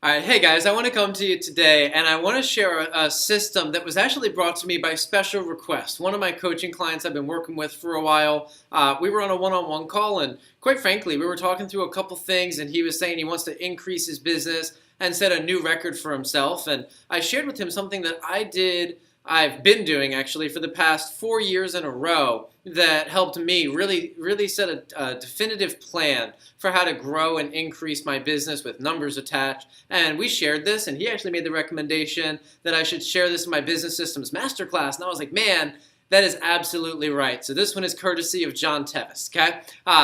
All right, hey guys, I want to come to you today and I want to share a system that was actually brought to me by special request. One of my coaching clients I've been working with for a while, we were on a one-on-one call and quite frankly, we were talking through a couple things and he was saying he wants to increase his business and set a new record for himself. And I shared with him something that I've been doing actually for the past 4 years in a row that helped me really set a definitive plan for how to grow and increase my business with numbers attached. And we shared this, and he actually made the recommendation that I should share this in my business systems masterclass. And I was like, man, that is absolutely right. So this one is courtesy of John Tevis, okay?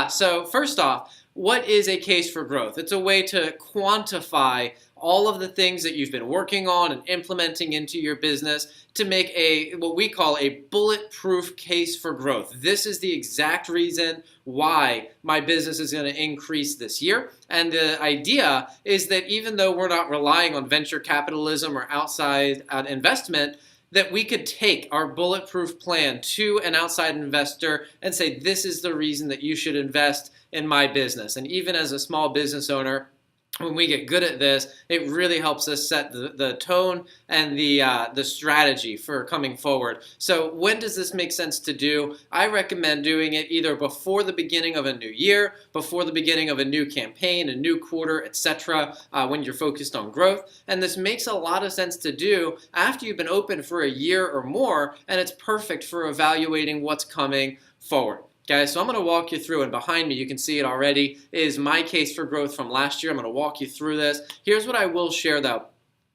So first off, what is a case for growth? It's a way to quantify all of the things that you've been working on and implementing into your business to make what we call a bulletproof case for growth. This is the exact reason why my business is going to increase this year. And the idea is that even though we're not relying on venture capitalism or outside investment, that we could take our bulletproof plan to an outside investor and say, this is the reason that you should invest in my business. And even as a small business owner, when we get good at this, it really helps us set the tone and the strategy for coming forward. So when does this make sense to do? I recommend doing it either before the beginning of a new year, before the beginning of a new campaign, a new quarter, etc., when you're focused on growth. And this makes a lot of sense to do after you've been open for a year or more, and it's perfect for evaluating what's coming forward. Okay, so I'm going to walk you through, and behind me, you can see it already, is my case for growth from last year. I'm going to walk you through this. Here's what I will share, though,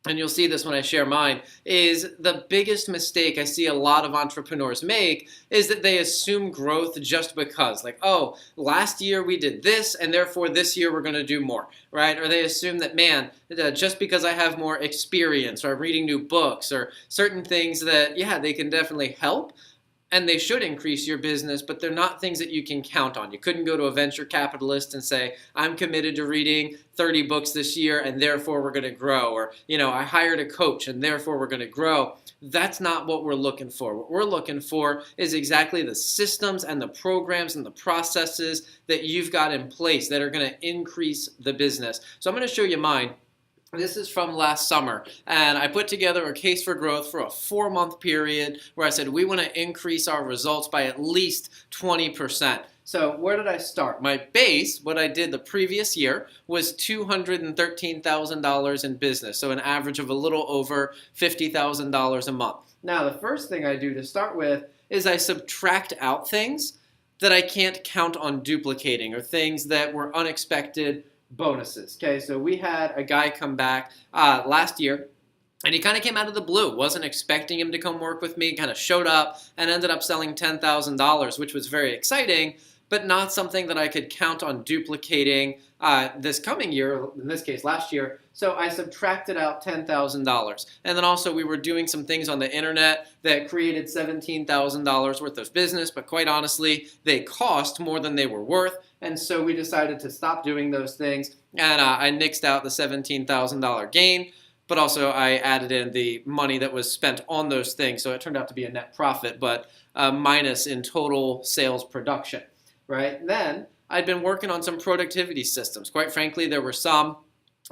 and you'll see this when I share mine, is the biggest mistake I see a lot of entrepreneurs make is that they assume growth just because. Like, oh, last year we did this, and therefore this year we're going to do more, right? Or they assume that, man, just because I have more experience or I'm reading new books or certain things that, yeah, they can definitely help, and they should increase your business, but they're not things that you can count on. You couldn't go to a venture capitalist and say, I'm committed to reading 30 books this year and therefore we're going to grow. Or, I hired a coach and therefore we're going to grow. That's not what we're looking for. What we're looking for is exactly the systems and the programs and the processes that you've got in place that are going to increase the business. So I'm going to show you mine. This is from last summer, and I put together a case for growth for a 4-month period where I said we want to increase our results by at least 20%. So where did I start? My base, what I did the previous year, was $213,000 in business, so an average of a little over $50,000 a month. Now, the first thing I do to start with is I subtract out things that I can't count on duplicating or things that were unexpected bonuses. Okay, so we had a guy come back last year, and he kind of came out of the blue. Wasn't expecting him to come work with me, kind of showed up and ended up selling $10,000, which was very exciting, but not something that I could count on duplicating this coming year, in this case last year. So I subtracted out $10,000. And then also we were doing some things on the internet that created $17,000 worth of business, but quite honestly, they cost more than they were worth. And so we decided to stop doing those things, and I nixed out the $17,000 gain, but also I added in the money that was spent on those things, so it turned out to be a net profit, but minus in total sales production, right? Then I'd been working on some productivity systems. Quite frankly, there were some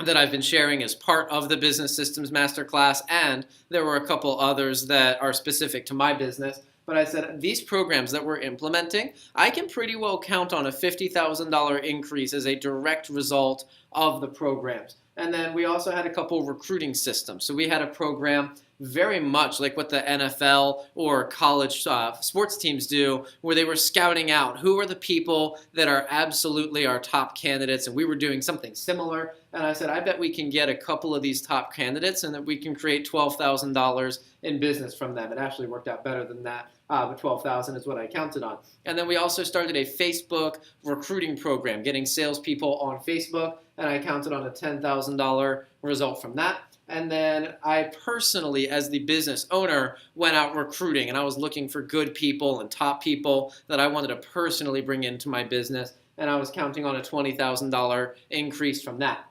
that I've been sharing as part of the Business Systems Masterclass, and there were a couple others that are specific to my business. But I said, these programs that we're implementing, I can pretty well count on a $50,000 increase as a direct result of the programs. And then we also had a couple recruiting systems. So we had a program very much like what the NFL or college sports teams do, where they were scouting out who are the people that are absolutely our top candidates, and we were doing something similar. And I said, I bet we can get a couple of these top candidates and that we can create $12,000 in business from them. It actually worked out better than that, but $12,000 is what I counted on. And then we also started a Facebook recruiting program, getting salespeople on Facebook, and I counted on a $10,000 result from that. And then I personally, as the business owner, went out recruiting, and I was looking for good people and top people that I wanted to personally bring into my business, and I was counting on a $20,000 increase from that.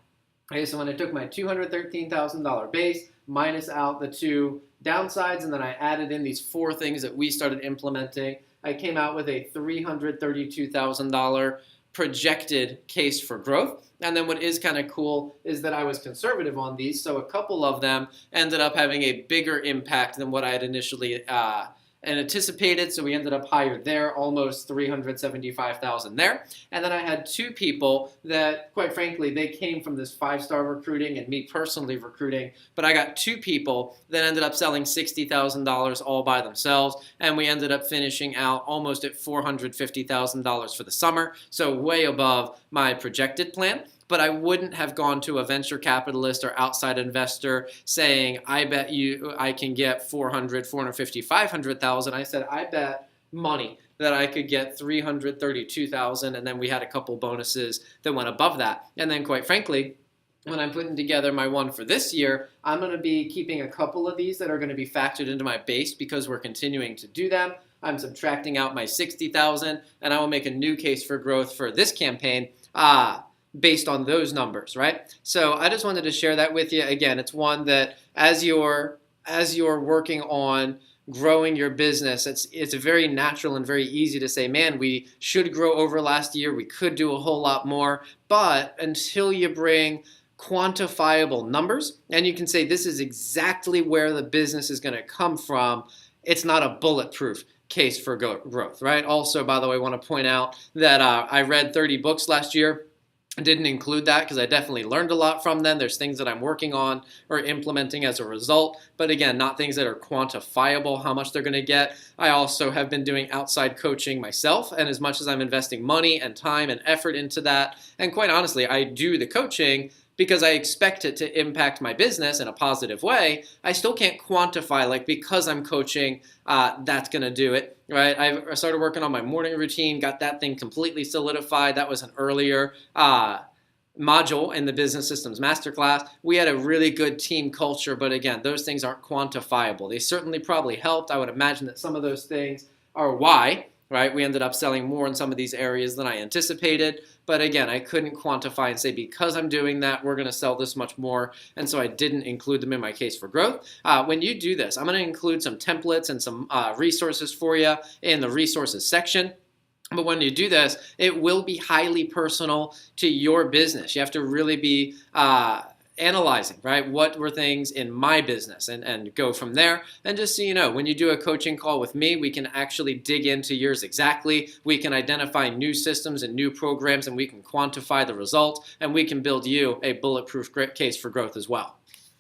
Okay, so when I took my $213,000 base, minus out the two downsides, and then I added in these 4 things that we started implementing, I came out with a $332,000 projected case for growth. And then what is kind of cool is that I was conservative on these, so a couple of them ended up having a bigger impact than what I had initially anticipated. So we ended up higher there, almost 375,000 there. And then I had two people that, quite frankly, they came from this 5-star recruiting and me personally recruiting. But I got two people that ended up selling $60,000 all by themselves, and we ended up finishing out almost at $450,000 for the summer. So way above my projected plan. But I wouldn't have gone to a venture capitalist or outside investor saying, I bet you I can get 400, 450, 500,000. I said, I bet money that I could get 332,000. And then we had a couple bonuses that went above that. And then quite frankly, when I'm putting together my one for this year, I'm going to be keeping a couple of these that are going to be factored into my base because we're continuing to do them. I'm subtracting out my 60,000 and I will make a new case for growth for this campaign. Based on those numbers, right? So I just wanted to share that with you. Again, it's one that as you're working on growing your business, it's very natural and very easy to say, man, we should grow over last year. We could do a whole lot more. But until you bring quantifiable numbers and you can say this is exactly where the business is going to come from, it's not a bulletproof case for growth, right? Also, by the way, I want to point out that I read 30 books last year. I didn't include that because I definitely learned a lot from them. There's things that I'm working on or implementing as a result. But again, not things that are quantifiable, how much they're going to get. I also have been doing outside coaching myself. And as much as I'm investing money and time and effort into that, and quite honestly, I do the coaching because I expect it to impact my business in a positive way, I still can't quantify, like because I'm coaching, that's going to do it, right? I started working on my morning routine, got that thing completely solidified. That was an earlier module in the Business Systems Masterclass. We had a really good team culture, but again, those things aren't quantifiable. They certainly probably helped. I would imagine that some of those things are why, right? We ended up selling more in some of these areas than I anticipated. But again, I couldn't quantify and say, because I'm doing that, we're going to sell this much more. And so I didn't include them in my case for growth. When you do this, I'm going to include some templates and some resources for you in the resources section. But when you do this, it will be highly personal to your business. You have to really be analyzing, right? What were things in my business and go from there. And just so you know, when you do a coaching call with me, we can actually dig into yours exactly. We can identify new systems and new programs, and we can quantify the results, and we can build you a bulletproof case for growth as well.